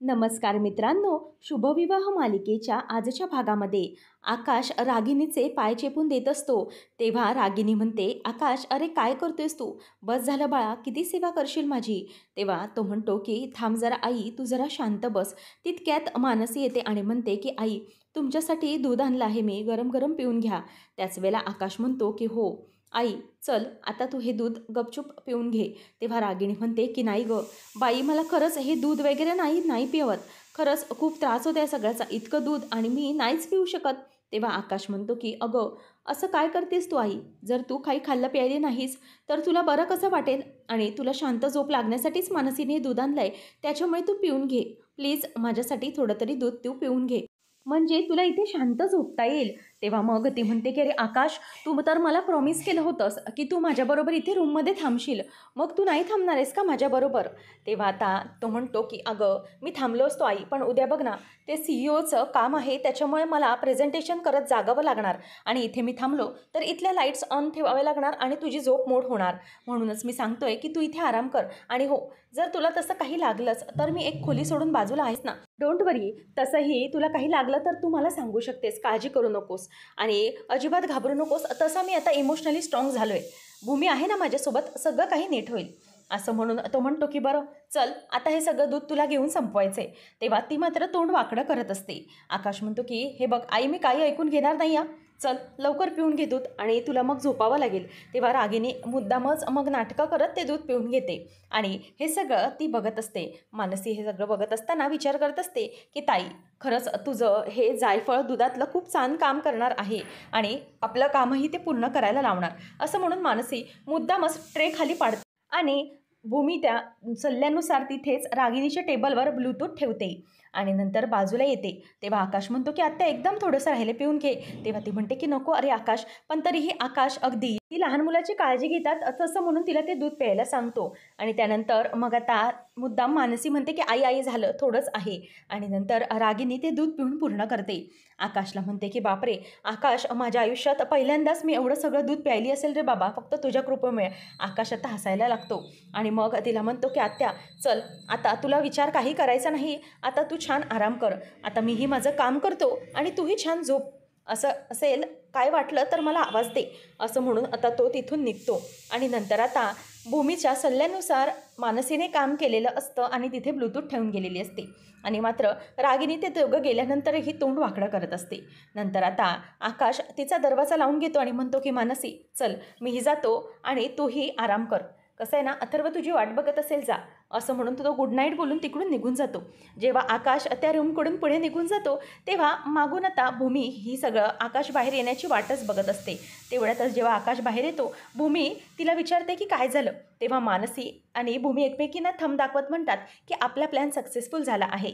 नमस्कार मित्रांनो, शुभविवाह मालिकेच्या आजच्या भागामध्ये आकाश रागिनीचे पाय चेपून देत असतो. तेव्हा रागिनी म्हणते, आकाश अरे काय करतोयस तू? बस झालं बाळा, किती सेवा करशील माझी? तेव्हा तो म्हणतो की थांब जरा आई, तू जरा शांत बस. तितक्यात मानसी येते आणि म्हणते की आई, तुमच्यासाठी दूध आणलं आहे मी, गरम गरम पिऊन घ्या. त्याच वेळेला आकाश म्हणतो की हो आई, चल आता तू हे दूध गपचूप पिऊन घे. तेव्हा रागिणी म्हणते की नाही गं बाई, मला खरंच हे दूध वगैरे नाही नाही पिवत. खरंच खूप त्रास होत आहे सगळ्याचा, इतकं दूध आणि मी नाहीच पिऊ शकत. तेव्हा आकाश म्हणतो की अगं असं काय करतेस तू आई? जर तू काही खाल्लं प्यायले नाहीस तर तुला बरं कसं वाटेल? आणि तुला शांत झोप लागण्यासाठीच मानसीने हे दूध आणलंय, त्याच्यामुळे तू पिऊन घे. प्लीज माझ्यासाठी थोडं तरी दूध तू पिऊन घे, म्हणजे तुला इथे शांत झोपता येईल. तेव्हा मग ती म्हणते की अरे आकाश, तू तर मला प्रॉमिस केलं होतंस की तू माझ्याबरोबर इथे रूममध्ये थांबशील, मग तू नाही थांबणार आहेस का माझ्याबरोबर? तेव्हा आता तो म्हणतो की अगं मी थांबलो असतो आई, पण उद्या बघ ना, ते CEO चं काम आहे, त्याच्यामुळे मला प्रेझेंटेशन करत जागावं लागणार आणि इथे मी थांबलो तर इथल्या लाईट्स ऑन ठेवावे लागणार आणि तुझी झोप मोड होणार. म्हणूनच मी सांगतोय की तू इथे आराम कर. आणि हो, जर तुला तसं काही लागलंच तर मी एक खोली सोडून बाजूला आहेस ना, डोंट वरी. तसंही तुला काही लागलं तर तू मला सांगू शकतेस, काळजी करू नकोस आणि अजिबात घाबरू नकोस. तसं मी आता इमोशनली स्ट्रॉंग झालो आहे, भूमी आहे ना माझ्यासोबत, सगळं काही नीट होईल. असं म्हणून तो म्हणतो की बरं चल, आता हे सगळं दूध तुला घेऊन संपवायचं आहे. तेव्हा ती मात्र तोंड वाकडं करत असते. आकाश म्हणतो की हे बघ आई, मी काही ऐकून घेणार नाही या, चल लवकर पिऊन घे दूध आणि तुला मग झोपावं लागेल. तेव्हा रागिनी मुद्दामच मग नाटकं करत ते दूध पिऊन घेते आणि हे सगळं ती बघत असते. मानसी हे सगळं बघत असताना विचार करत असते की ताई, खरंच तुझं हे जायफळ दुधातलं खूप छान काम करणार आहे आणि आपलं कामही ते पूर्ण करायला लावणार. असं म्हणून मानसी मुद्दामच ट्रे खाली पाडते आणि भूमी त्या सल्ल्यानुसार तिथेच रागिनीच्या टेबलवर ब्लूटूथ ठेवते आणि नंतर बाजूला येते. तेव्हा आकाश म्हणतो की आत्या एकदम थोडंसं राहिले, पिऊन घे. तेव्हा ती म्हणते की नको अरे आकाश, पण तरीही आकाश अगदी ती लहान मुलाची काळजी घेतात तसं म्हणून तिला ते दूध प्यायला सांगतो. आणि त्यानंतर मग आता मुद्दाम मानसी म्हणते की आई आई झालं थोडंच आहे, आणि नंतर रागिनी ते दूध पिऊन पूर्ण करते. आकाशला म्हणते की बापरे आकाश, माझ्या आयुष्यात पहिल्यांदाच मी एवढं सगळं दूध प्यायली असेल रे बाबा, फक्त तुझ्या कृपेमुळे. आकाश आता हसायला लागतो आणि मग तिला म्हणतो की आत्या चल, आता तुला विचार काही करायचा नाही, आता तू छान आराम कर. आता मीही माझं काम करतो आणि तूही छान झोप. असं असेल काय वाटलं तर मला आवाज दे. असं म्हणून आता तो तिथून निघतो आणि नंतर आता भूमीच्या सल्ल्यानुसार मानसीने काम केलेलं असतं आणि तिथे ब्लूटूथ ठेवून गेलेली असते. आणि मात्र रागिनी ते दोघं गेल्यानंतरही तोंड वाकडं करत असते. नंतर आता आकाश तिचा दरवाजा लावून घेतो आणि म्हणतो की मानसी चल, मीही जातो आणि तूही आराम कर. कसं आहे ना, अथर्व तुझी वाट बघत असेल, जा. असं म्हणून तो गुड नाईट बोलून तिकडून निघून जातो. जेव्हा आकाश त्या रूमकडून पुढे निघून जातो तेव्हा मागून आता भूमी ही सगळं आकाश बाहेर येण्याची वाटच बघत असते. तेवढ्यातच जेव्हा आकाश बाहेर येतो, भूमी तिला विचारते की काय झालं. तेव्हा मानसी आणि भूमी एकमेकींना थंब दाखवत म्हणतात की आपला प्लॅन सक्सेसफुल झाला आहे.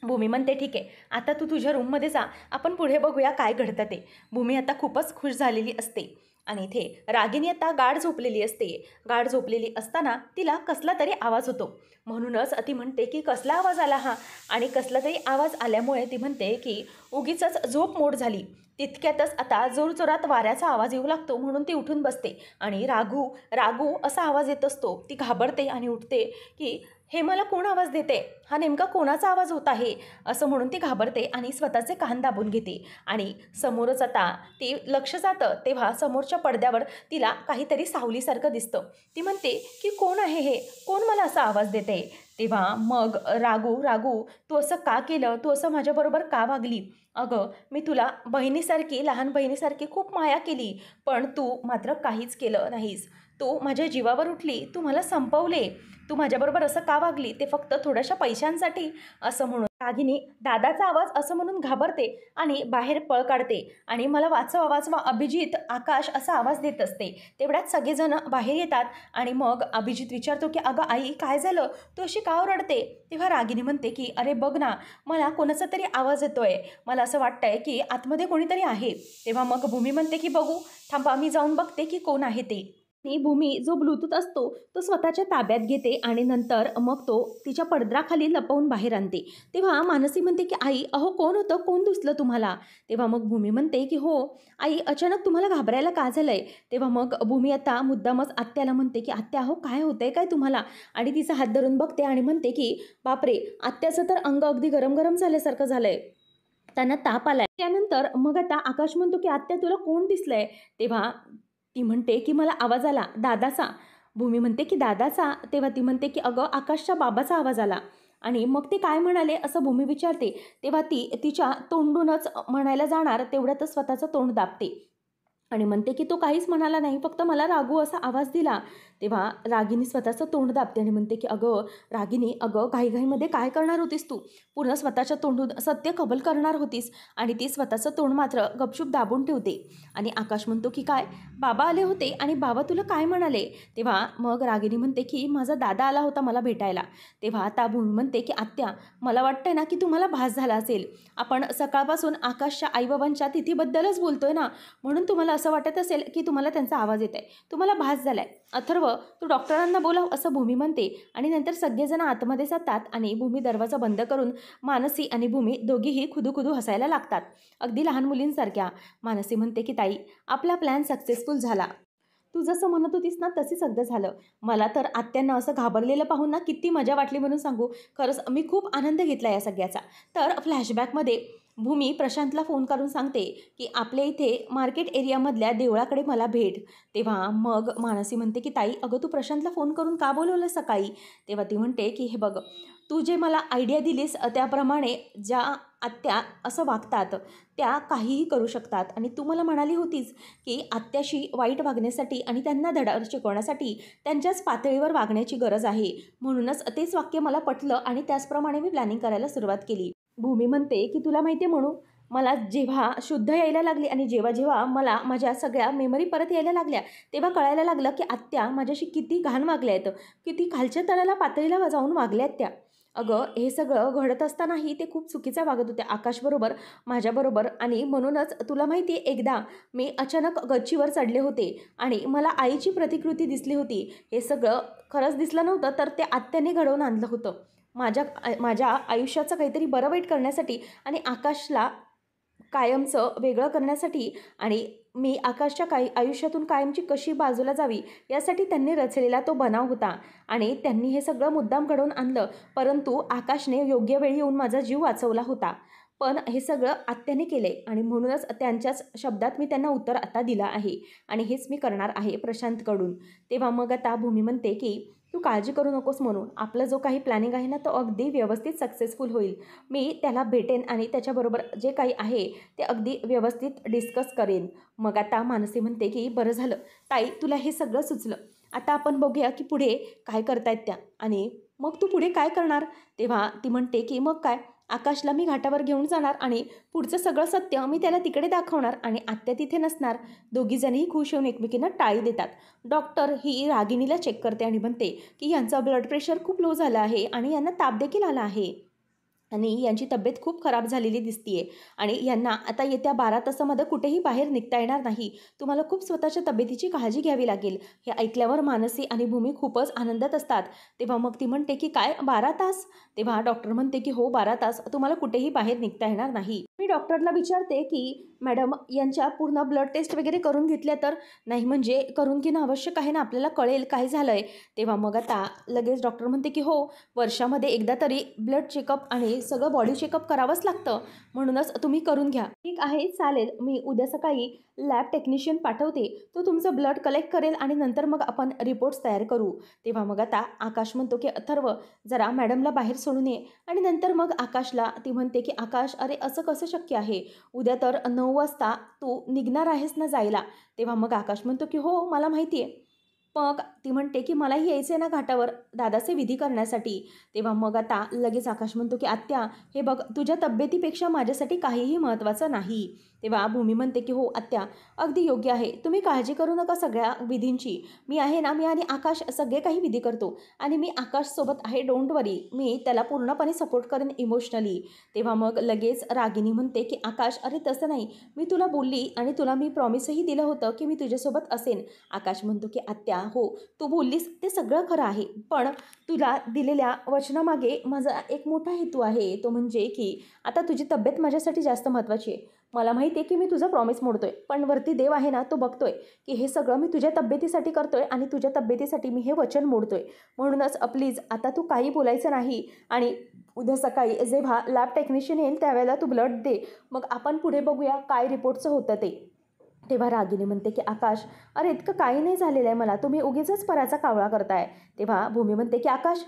भूमी म्हणते ठीक आहे, आता तू तुझ्या रूममध्ये जा, आपण पुढे बघूया काय घडतं ते. भूमी आता खूपच खुश झालेली असते आणि इथे रागिनी आता गाढ झोपलेली असते. गाढ झोपलेली असताना तिला कसला तरी आवाज होतो. म्हणूनच ती म्हणते की कसला आवाज आला हा, आणि कसला तरी आवाज आल्यामुळे ती म्हणते की उगीचच झोप मोड झाली. तितक्यातच आता जोरजोरात वाऱ्याचा आवाज येऊ लागतो, म्हणून ती उठून बसते आणि राघू राघू असा आवाज येत असतो. ती घाबरते आणि उठते की हे मला कोण आवाज देते, हा नेमका कोणाचा आवाज होत आहे. असं म्हणून ती घाबरते आणि स्वतःचे कान दाबून घेते. आणि समोरच आता ती लक्ष जातं तेव्हा समोरच्या पडद्यावर तिला काहीतरी सावलीसारखं दिसतं. ती म्हणते की कोण आहे हे, कोण मला असा आवाज देते. तेव्हा मग राघू राघू तू असं का केलं, तू असं माझ्याबरोबर का वागली? अगं मी तुला बहिणीसारखी, लहान बहिणीसारखी खूप माया केली, पण तू मात्र काहीच केलं नाहीस. तू माझ्या जीवावर उठली, तू मला संपवले. तू माझ्याबरोबर असं का वागली, ते फक्त थोड्याशा पैशांसाठी. असं म्हणून रागिनी दादाचा आवाज असं म्हणून घाबरते आणि बाहेर पळ काढते आणि मला वाचवा वाचवा अभिजित, आकाश असा आवाज देत असते. तेवढ्यात सगळेजण बाहेर येतात आणि मग अभिजित विचारतो की अगं आई काय झालं, तू अशी का ओरडते? तेव्हा रागिनी म्हणते की अरे बघ ना, मला कोणाचा तरी आवाज येतोय, मला असं वाटतंय की आतमध्ये कोणीतरी आहे. तेव्हा मग भूमी म्हणते की बघू, थांबा मी जाऊन बघते की कोण आहे ते. ती भूमी जो ब्लूटूथ असतो तो स्वतःच्या ताब्यात घेते आणि नंतर मग तो तिच्या पडद्याखाली लपवून बाहेर आणते. तेव्हा मानसी म्हणते की आई अहो कोण होतं, कोण दिसलं तुम्हाला? तेव्हा मग भूमी म्हणते की हो आई, अचानक तुम्हाला घाबरायला का झालंय? तेव्हा मग भूमी आता मुद्दामच आत्याला म्हणते की आत्या अहो काय होतंय काय तुम्हाला? आणि तिचा हात धरून बघते आणि म्हणते की बापरे, आत्याचं तर अंग अगदी गरम गरम झाल्यासारखं झालंय, त्यांना ताप आलाय. त्यानंतर मग आता आकाश म्हणतो की आत्या तुला कोण दिसलंय? तेव्हा ती म्हणते की मला आवाज आला दादाचा. भूमी म्हणते की दादाचा? तेव्हा ती म्हणते की अगं आकाशच्या बाबाचा आवाज आला. आणि मग ते काय म्हणाले असं भूमी विचारते. तेव्हा ती तिच्या तोंडूनच म्हणायला जाणार तेवढ्यातच स्वतःचं तोंड दाबते आणि म्हणते की तो काहीच म्हणाला नाही, फक्त मला रागू असा आवाज दिला. तेव्हा रागिनी स्वतःचं तोंड दाबते आणि म्हणते की अगं रागिनी, अगं घाईघाईमध्ये काय करणार होतीस तू? पूर्ण स्वतःच्या तोंडून सत्य कबूल करणार होतीस आणि ती स्वतःचं तोंड मात्र गपचूप दाबून ठेवते. आणि आकाश म्हणतो की काय बाबा आले होते आणि बाबा तुला काय म्हणाले? तेव्हा मग रागिनी म्हणते की माझा दादा आला होता मला भेटायला. तेव्हा आता भूमी म्हणते की आत्या मला वाटतंय ना की तुम्हाला भास झाला असेल, आपण सकाळपासून आकाशच्या आईबाबांच्या तिथीबद्दलच बोलतोय ना, म्हणून तुम्हाला असं वाटत असेल की तुम्हाला त्यांचा आवाज येत आहे, तुम्हाला भास झालाय. अथर्व तू डॉक्टरांना बोलाव असं भूमी म्हणते आणि नंतर सगळेजण आतमध्ये जातात आणि भूमी दरवाजा बंद करून मानसी आणि भूमी दोघीही खुदू हसायला लागतात, अगदी लहान मुलींसारख्या. मानसी म्हणते की ताई आपला प्लॅन सक्सेसफुल झाला, तू जसं म्हणत होतीस ना तसेच अगदी झालं. मला तर आत्यांना असं घाबरलेलं पाहून ना किती मजा वाटली म्हणून सांगू. खरंच मी खूप आनंद घेतला या सगळ्याचा. तर फ्लॅशबॅकमध्ये भूमी प्रशांतला फोन करून सांगते की आपल्या इथे मार्केट एरियामधल्या देवळाकडे मला भेट. तेव्हा मग मानसी म्हणते की ताई अगं तू प्रशांतला फोन करून का बोलवलं सकाळी? तेव्हा ती म्हणते की हे बघ, तू जे मला आयडिया दिलीस त्याप्रमाणे ज्या आत्या असं वागतात त्या काहीही करू शकतात आणि तू मला म्हणाली होतीस की आत्याशी वाईट वागण्यासाठी आणि त्यांना धडा शिकवण्यासाठी त्यांच्याच पातळीवर वागण्याची गरज आहे. म्हणूनच तेच वाक्य मला पटलं आणि त्याचप्रमाणे मी प्लॅनिंग करायला सुरुवात केली. भूमी म्हणते की तुला माहिती आहे म्हणू, मला जेव्हा शुद्ध यायला लागली आणि जेव्हा जेव्हा मला माझ्या सगळ्या मेमरी परत यायला लागल्या तेव्हा कळायला लागलं की आत्या माझ्याशी किती घाण वागल्या आहेत, किती खालच्या तळाला पातळीला जाऊन वागल्यात त्या. अगं हे सगळं घडत असतानाही ते खूप चुकीचं वागत होते आकाशबरोबर, माझ्याबरोबर. आणि म्हणूनच तुला माहिती आहे एकदा मी अचानक गच्चीवर चढले होते आणि मला आईची प्रतिकृती दिसली होती. हे सगळं खरंच दिसलं नव्हतं, तर ते आत्याने घडवून आणलं होतं माझ्या माझ्या आयुष्याचं काहीतरी बरं वाईट करण्यासाठी आणि आकाशला कायमचं वेगळं करण्यासाठी. आणि मी आकाशच्या आयुष्यातून कायमची कशी बाजूला जावी यासाठी त्यांनी रचलेला तो बनाव होता आणि त्यांनी हे सगळं मुद्दाम घडवून आणलं. परंतु आकाशने योग्य वेळी येऊन माझा जीव वाचवला होता. पण हे सगळं आत्याने केले आणि म्हणूनच त्यांच्याच शब्दात मी त्यांना उत्तर आता दिलं आहे आणि हेच मी करणार आहे प्रशांतकडून. तेव्हा मग आता भूमी म्हणते की तू काळजी करू नकोस म्हणून, आपला जो काही प्लॅनिंग आहे ना तो अगदी व्यवस्थित सक्सेसफुल होईल. मी त्याला भेटेन आणि त्याच्याबरोबर जे काही आहे ते अगदी व्यवस्थित डिस्कस करेन. मग आता मानसी म्हणते की बरं झालं ताई तुला हे सगळं सुचलं, आता आपण बघूया की पुढे काय करतायत त्या आणि मग तू पुढे काय करणार? तेव्हा ती म्हणते की मग काय, आकाशला मी घाटावर घेऊन जाणार आणि पुढचं सगळं सत्य मी त्याला तिकडे दाखवणार आणि आत्या तिथे नसणार. दोघीजणही खुश होऊन एकमेकींना टाळी देतात. डॉक्टर ही रागिणीला चेक करते आणि म्हणते की यांचा ब्लड प्रेशर खूप लो झाला आहे आणि यांना ताप देखील आला आहे आणि यांची तब्येत खूप खराब झालेली दिसतीये आणि यांना आता येत्या 12 तासामध्ये कुठेही बाहेर निघता येणार नाही. तुम्हाला खूप स्वतःच्या तब्येतीची काळजी घ्यावी लागेल. हे ऐकल्यावर मानसी आणि भूमी खूपच आनंदात असतात. तेव्हा मग ती म्हणते की काय 12 तास? तेव्हा डॉक्टर म्हणते की हो 12 तास तुम्हाला कुठेही बाहेर निघता येणार नाही. मी डॉक्टरला विचारते की मॅडम यांच्या पूर्ण ब्लड टेस्ट वगैरे करून घेतल्या तर? नाही म्हणजे करून घेणं आवश्यक आहे ना, आपल्याला कळेल काय झालं आहे. तेव्हा मग आता लगेच डॉक्टर म्हणते की हो वर्षामध्ये एकदा तरी ब्लड चेकअप आणि सगळं बॉडी चेकअप करावंच लागतं, म्हणूनच तुम्ही करून घ्या. ठीक आहे चालेल, मी उद्या सकाळी लॅब टेक्निशियन पाठवते, तो तुमचं ब्लड कलेक्ट करेल आणि नंतर मग आपण रिपोर्ट्स तयार करू. तेव्हा मग आता आकाश म्हणतो की अथर्व जरा मॅडमला बाहेर सोडून ये. आणि नंतर मग आकाशला ती म्हणते की आकाश अरे असं कसं शक्य आहे, उद्या तर 9 वाजता तू निघणार आहेस ना जायला. तेव्हा मग आकाश म्हणतो की हो मला माहिती आहे. मग ती म्हणते की मलाही यायचं आहे ना घाटावर दादाचे विधी करण्यासाठी. तेव्हा मग आता लगेच आकाश म्हणतो की आत्या हे बघ तुझ्या तब्येतीपेक्षा माझ्यासाठी काहीही महत्त्वाचं नाही. तेव्हा भूमी म्हणते की हो आत्या अगदी योग्य आहे, तुम्ही काळजी करू नका सगळ्या विधींची, मी आहे ना, मी आणि आकाश सगळे काही विधी करतो आणि मी आकाशसोबत आहे, डोंट वरी, मी त्याला पूर्णपणे सपोर्ट करेन इमोशनली. तेव्हा मग लगेच रागिनी म्हणते की आकाश अरे तसं नाही, मी तुला बोलली आणि तुला मी प्रॉमिसही दिलं होतं की मी तुझ्यासोबत असेन. आकाश म्हणतो की आत्या हो, तू बोललीस ते सगळं खरं आहे, पण तुला दिलेल्या वचनामागे माझा एक मोठा हेतू आहे. तो म्हणजे की आता तुझी तब्येत माझ्यासाठी जास्त महत्त्वाची आहे. मला माहिती आहे की मी तुझा प्रॉमिस मोडतोय, पण वरती देव आहे ना, तो बघतोय की हे सगळं मी तुझ्या तब्येतीसाठी करतोय आणि तुझ्या तब्येतीसाठी मी हे वचन मोडतोय. म्हणूनच प्लीज आता तू काही बोलायचं नाही आणि उद्या सकाळी जेव्हा लॅब टेक्निशियन येईल त्यावेळेला तू ब्लड दे. मग आपण पुढे बघूया काय रिपोर्टचं होतं ते. तेव्हा रागिनी म्हणते की आकाश, अरे इतकं काही नाही झालेलं आहे मला, तुम्ही उगीचच पराचा कावळा करताय. तेव्हा भूमी म्हणते की आकाश,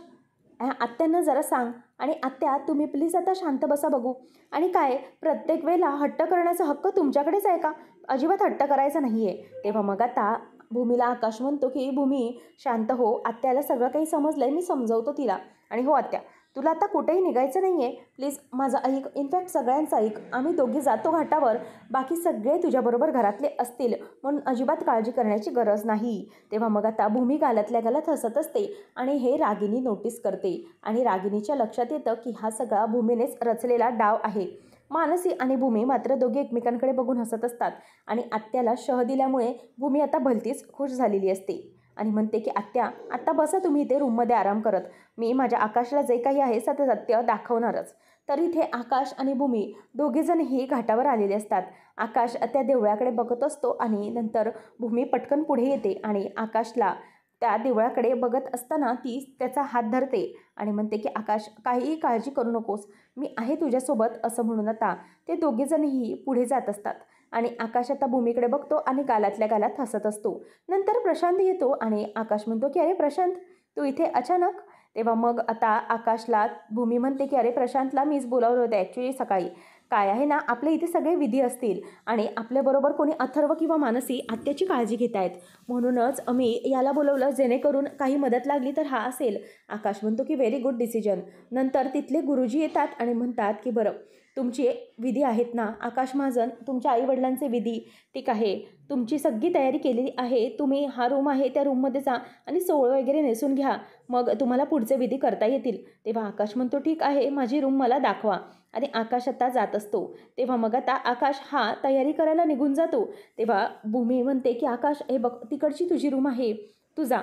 आत्यांना जरा सांग आणि आत्या तुम्ही प्लीज आता शांत बसा बघू. आणि काय प्रत्येक वेळेला हट्ट करण्याचा हक्क तुमच्याकडेच आहे का? अजिबात हट्ट करायचा नाही आहे. तेव्हा मग आता भूमीला आकाश म्हणतो की भूमी शांत हो, आत्याला सगळं काही समजलं आहे, मी समजवतो तिला. आणि हो आत्या, तुला आता कुठेही निघायचं नाही आहे, प्लीज माझं ऐक, इनफॅक्ट सगळ्यांचं ऐक. आम्ही दोघी जातो घाटावर, बाकी सगळे तुझ्याबरोबर घरातले असतील, म्हणून अजिबात काळजी करण्याची गरज नाही. तेव्हा मग आता भूमी गालातल्या गालात हसत असते आणि हे रागिनी नोटीस करते आणि रागिनीच्या लक्षात येतं की हा सगळा भूमीनेच रचलेला डाव आहे. मानसी आणि भूमी मात्र दोघे एकमेकांकडे बघून हसत असतात आणि आत्याला शह दिल्यामुळे भूमी आता भलतीच खुश झालेली असते आणि म्हणते की आत्या आत्ता बसा तुम्ही इथे रूममध्ये आराम करत, मी माझ्या आकाशला जे काही आहे सत्य दाखवणारच. तर इथे आकाश आणि भूमी दोघेजणही घाटावर आलेले असतात. आकाश त्या देवळाकडे बघत असतो आणि नंतर भूमी पटकन पुढे येते आणि आकाशला त्या देवळाकडे बघत असताना ती त्याचा हात धरते आणि म्हणते की आकाश काहीही काळजी करू नकोस, मी आहे तुझ्यासोबत. असं म्हणून आता ते दोघेजणही पुढे जात असतात आणि आकाश आता भूमीकडे बघतो आणि गालातल्या गालात हसत असतो. नंतर प्रशांत येतो आणि आकाश म्हणतो की अरे प्रशांत, तू इथे अचानक? तेव्हा मग आता आकाशला भूमी म्हणते की अरे प्रशांतला मीच बोलावलं होतं ॲक्च्युली सकाळी. काय आहे ना, आपले इथे सगळे विधी असतील आणि आपल्याबरोबर कोणी अथर्व किंवा मानसी आत्याची काळजी घेत आहेत, म्हणूनच मी याला बोलवलं जेणेकरून काही मदत लागली तर हा असेल. आकाश म्हणतो की व्हेरी गुड डिसिजन. नंतर तिथले गुरुजी येतात आणि म्हणतात की बरं, तुमची विधी आहेत ना आकाश महाजन, तुमच्या आईवडिलांचे विधी, ठीक आहे, तुमची सगळी तयारी केलेली आहे, तुम्ही हा रूम आहे त्या रूममध्ये जा आणि सोवळं वगैरे नेसून घ्या, मग तुम्हाला पुढचे विधी करता येतील. तेव्हा आकाश म्हणतो ठीक आहे, माझी रूम मला दाखवा. आणि आकाश आता जात असतो. तेव्हा मग आता आकाश हा तयारी करायला निघून जातो. तेव्हा भूमी म्हणते की आकाश हे बघ, तिकडची तुझी रूम आहे, तू जा.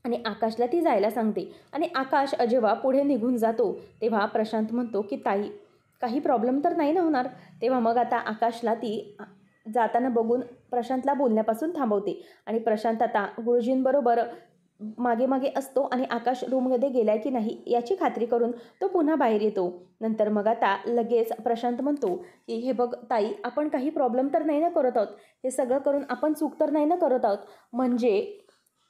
आणि आकाशला ती जायला सांगते आणि आकाश जेव्हा पुढे निघून जातो तेव्हा प्रशांत म्हणतो की ताई, काही प्रॉब्लेम तर नाही ना होणार? तेव्हा मग आता आकाशला ती जाताना बघून प्रशांतला बोलण्यापासून थांबवते आणि प्रशांत आता गुरुजींबरोबर मागे मागे असतो आणि आकाश रूममध्ये गेलाय की नाही याची खात्री करून तो पुन्हा बाहेर येतो. नंतर मग आता लगेच प्रशांत म्हणतो की हे बघ ताई, आपण काही प्रॉब्लेम तर नाही ना करत आहोत, हे सगळं करून आपण चूक तर नाही ना करत आहोत? म्हणजे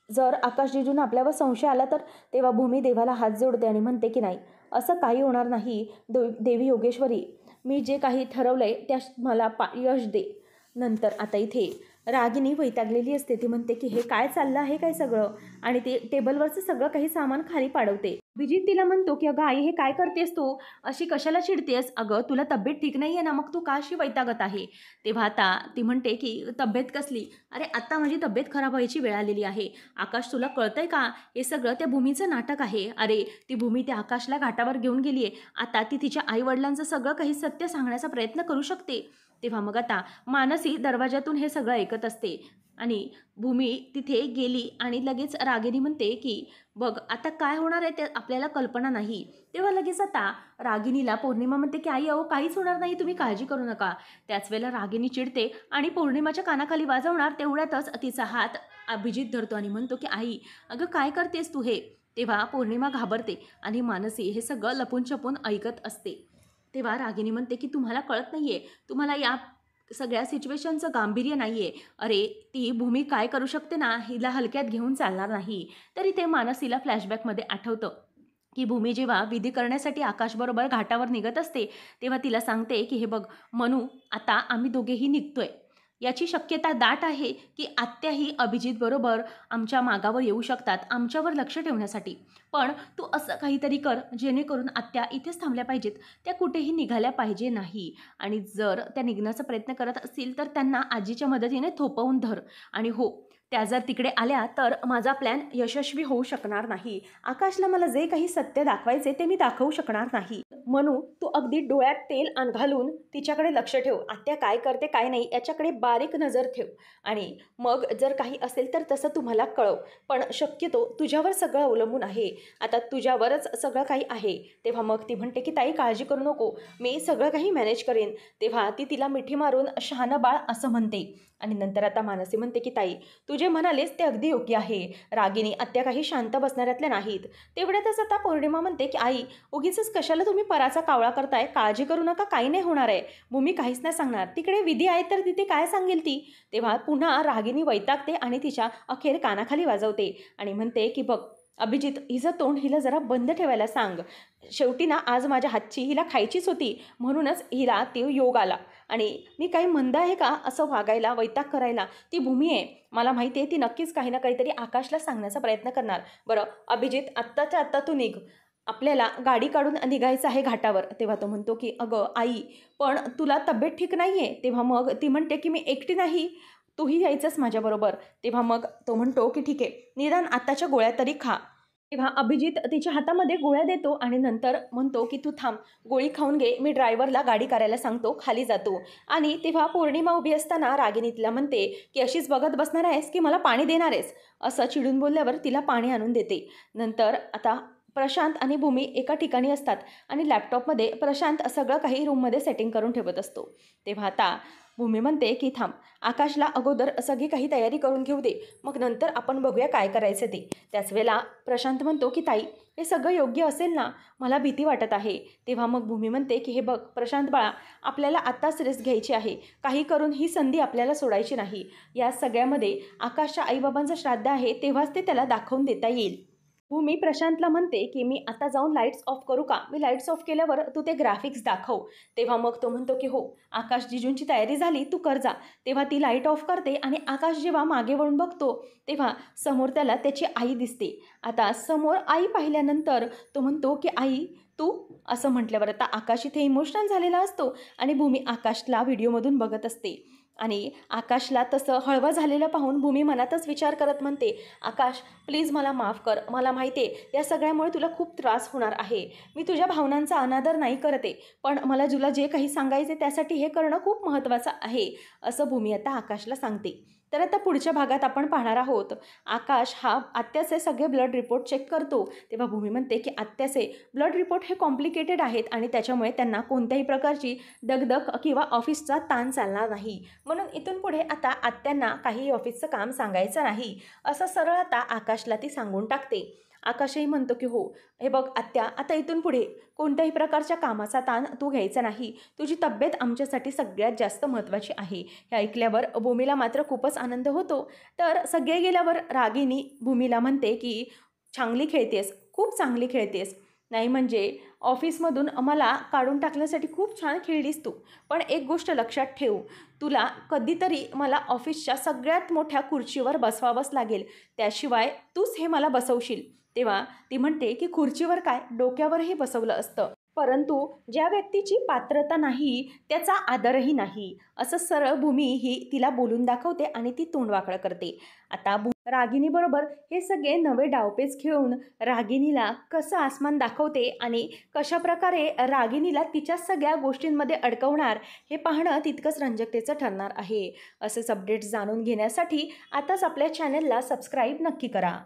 जर आकाश जिजून आपल्यावर संशय आला तर? तेव्हा भूमी देवाला हात जोडते आणि म्हणते की नाही, असं काही होणार नाही. देवी योगेश्वरी, मी जे काही ठरवलंय त्या मला यश दे. नंतर आता इथे रागिनी वैतागलेली असते. ती म्हणते की हे काय चाललं आहे काय सगळं, आणि ते टेबलवरचं सगळं काही सामान खाली पाडवते. अभिजित तिला म्हणतो की अगं आई, हे काय करतेस तू, अशी कशाला चिडतेस? अगं तुला तब्येत ठीक नाही आहे ना, मग तू का अशी वैतागत आहे? तेव्हा आता ती म्हणते की तब्येत कसली, अरे आत्ता माझी तब्येत खराब व्हायची वेळ आलेली आहे. आकाश तुला कळतंय का, हे सगळं त्या भूमीचं नाटक आहे. अरे ती भूमी त्या आकाशला घाटावर घेऊन गेली आहे, आता ती तिच्या आईवडिलांचं सगळं काही सत्य सांगण्याचा प्रयत्न करू शकते. तेव्हा मग आता मानसी दरवाजातून हे सगळं ऐकत असते आणि भूमी तिथे गेली आणि लगेच रागिनी म्हणते की बघ आता काय होणार आहे ते आपल्याला कल्पना नाही. तेव्हा लगेच आता रागिनीला पौर्णिमा म्हणते की आई अहो काहीच होणार नाही, तुम्ही काळजी करू नका. त्याच वेळेला रागिनी चिडते आणि पौर्णिमाच्या कानाखाली वाजवणार तेवढ्यातच तिचा हात अभिजित धरतो आणि म्हणतो की आई अगं काय करतेस तू हे? तेव्हा पौर्णिमा घाबरते आणि मानसी हे सगळं लपून छपून ऐकत असते. तेव्हा रागिनी म्हणते की तुम्हाला कळत नाही आहे, तुम्हाला या सगळ्या सिच्युएशनचं गांभीर्य नाही आहे. अरे ती भूमी काय करू शकते ना, हिला हलक्यात घेऊन चालणार नाही. तर इथे मानसीला फ्लॅशबॅकमध्ये आठवतं की भूमी जेव्हा विधी करण्यासाठी आकाशबरोबर घाटावर निघत असते तेव्हा तिला सांगते की हे बघ मनू, आता आम्ही दोघेही निघतोय, याची शक्यता दाट आहे की आत्याही अभिजितबरोबर आमच्या मागावर येऊ शकतात आमच्यावर लक्ष ठेवण्यासाठी. पण तू असं काहीतरी कर जेणेकरून आत्या इथेच थांबल्या पाहिजेत, त्या कुठेही निघाल्या पाहिजे नाही. आणि जर त्या निघण्याचा प्रयत्न करत असतील तर त्यांना आजीच्या मदतीने थोपवून धर. आणि हो, त्या जर तिकडे आल्या तर माझा प्लॅन यशस्वी होऊ शकणार नाही. आकाशला मला जे काही सत्य दाखवायचे ते मी दाखवू शकणार नाही. म्हणू तू अगदी डोळ्यात तेल घालून तिच्याकडे लक्ष ठेव. आत्या काय करते काय नाही याच्याकडे बारीक नजर ठेव आणि मग जर काही असेल तर तसं तुम्हाला कळव. पण शक्यतो तुझ्यावर सगळं अवलंबून आहे. आता तुझ्यावरच सगळं काही आहे. तेव्हा मग ती म्हणते की ताई काळजी करू नको, मी सगळं काही मॅनेज करेन. तेव्हा ती तिला मिठी मारून शहाणं बाळ असं म्हणते. आणि नंतर आता मानसी म्हणते की ताई तू जे म्हणालेस ते अगदी योग्य आहे. रागिनी आत्या काही शांत बसणाऱ्यातल्या नाहीत. तेवढ्यातच आता पौर्णिमा म्हणते की आई उगीचच कशाला तुम्ही पराचा कावळा करताय, काळजी करू नका, काही नाही होणार आहे. भूमी काहीच नाही सांगणार, तिकडे विधी आहे तर तिथे काय सांगेल ती. तेव्हा पुन्हा रागिनी वैतागते आणि तिच्या अखेर कानाखाली वाजवते आणि म्हणते की बघ अभिजित, हिचं तोंड हिला जरा बंद ठेवायला सांग. शेवटी ना आज माझ्या हातची हिला खायचीच होती, म्हणूनच हिला ते योग आला. आणि मी काही मंद आहे का असं वागायला, वैताग करायला. ती भूमी आहे, मला माहिती आहे ती नक्कीच काही ना काहीतरी आकाशला सांगण्याचा प्रयत्न करणार. बरं अभिजित, आत्ताच्या आत्ता तू निघ, आपल्याला गाडी काढून निघायचं आहे घाटावर. तेव्हा तो म्हणतो की अगं आई, पण तुला तब्येत ठीक नाही आहे. तेव्हा मग ती म्हणते की मी एकटी नाही, तूही यायचंच माझ्याबरोबर. तेव्हा मग तो म्हणतो की ठीक आहे, निदान आत्ताच्या गोळ्या तरी खा. तेव्हा अभिजित तिच्या हातामध्ये गोळ्या देतो आणि नंतर म्हणतो की तू थांब, गोळी खाऊन घे, मी ड्रायव्हरला गाडी करायला सांगतो, खाली जातो. आणि तेव्हा पौर्णिमा उभी असताना रागिनी तिला म्हणते की अशीच बघत बसणार आहेस की मला पाणी देणार आहेस, असं चिडून बोलल्यावर तिला पाणी आणून देते. नंतर आता प्रशांत आणि भूमी एका ठिकाणी असतात आणि लॅपटॉपमध्ये प्रशांत सगळं काही रूममध्ये सेटिंग करून ठेवत असतो. तेव्हा आता भूमी म्हणते की थांब, आकाशला अगोदर सगळी काही तयारी करून घेऊ दे, मग नंतर आपण बघूया काय करायचं ते. त्याच वेळेला प्रशांत म्हणतो की ताई हे सगळं योग्य असेल ना, मला भीती वाटत आहे. तेव्हा मग भूमी म्हणते की हे बघ प्रशांत बाळा, आपल्याला आत्ताच रिस्क घ्यायची आहे, काही करून ही संधी आपल्याला सोडायची नाही. या सगळ्यामध्ये आकाशच्या आईबाबांचं श्राद्ध आहे, तेव्हाच ते त्याला दाखवून देता येईल. मी प्रशांतला म्हणते की मी आता जाऊन लाईट्स ऑफ करू का, मी लाईट्स ऑफ केल्यावर तू ते ग्राफिक्स दाखव. तेव्हा मग तो म्हणतो की हो, आकाश जिजूंची तयारी झाली, तू कर जा. तेव्हा ती लाईट ऑफ करते आणि आकाश जेव्हा मागे वळून बघतो तेव्हा समोर त्याला त्याची आई दिसते. आता समोर आई पाहिल्यानंतर तो म्हणतो की आई तू, असं म्हटल्यावर आता आकाश इथे इमोशनल झालेला असतो आणि भूमी आकाशला व्हिडिओमधून बघत असते. आणि आकाशला तसं हळवं झालेलं पाहून भूमी मनातच विचार करत म्हणते, आकाश प्लीज मला माफ कर, मला माहिती आहे या सगळ्यामुळे तुला खूप त्रास होणार आहे, मी तुझ्या भावनांचा अनादर नाही करते, पण मला तुला जे काही सांगायचे त्यासाठी हे करणं खूप महत्त्वाचं आहे, असं भूमी आता आकाशला सांगते. तर आता पुढच्या भागात आपण पाहणार आहोत, आकाश हा आत्याचे सगळे ब्लड रिपोर्ट चेक करतो. तेव्हा भूमी म्हणते की आत्याचे ब्लड रिपोर्ट हे कॉम्प्लिकेटेड आहेत आणि त्याच्यामुळे त्यांना कोणत्याही प्रकारची दगदग किंवा ऑफिसचा ताण चालणार नाही, म्हणून इथून पुढे आता आत्यांना काही ऑफिसचं काम सांगायचं नाही, असं सरळ आता आकाशला ती सांगून टाकते. आकाशही म्हणतो की हो, हे बघ आत्या, आता इथून पुढे कोणत्याही प्रकारच्या कामाचा ताण तू घ्यायचा नाही, तुझी तब्येत आमच्यासाठी सगळ्यात जास्त महत्त्वाची आहे. हे ऐकल्यावर भूमीला मात्र खूपच आनंद होतो. तर सगळे गेल्यावर रागिनी भूमीला म्हणते की चांगली खेळतेस, खूप चांगली खेळतेस, नाही म्हणजे ऑफिसमधून मला काढून टाकण्यासाठी खूप छान खेळलीस तू, पण एक गोष्ट लक्षात ठेव, तुला कधीतरी मला ऑफिसच्या सगळ्यात मोठ्या खुर्चीवर बसवावंच लागेल, त्याशिवाय तूच हे मला बसवशील. तेव्हा ती म्हणते की खुर्चीवर काय, डोक्यावरही बसवलं असतं, परंतु ज्या व्यक्तीची पात्रता नाही त्याचा आदरही नाही, असं सरळ भूमी ही तिला बोलून दाखवते आणि ती तोंडवाकडं करते. आता रागिनीबरोबर हे सगळे नवे डावपेच खेळून रागिनीला कसं आसमान दाखवते आणि कशाप्रकारे रागिनीला तिच्या सगळ्या गोष्टींमध्ये अडकवणार हे पाहणं तितकंच रंजकतेचं ठरणार आहे. असेच अपडेट्स जाणून घेण्यासाठी आताच आपल्या चॅनलला सबस्क्राईब नक्की करा.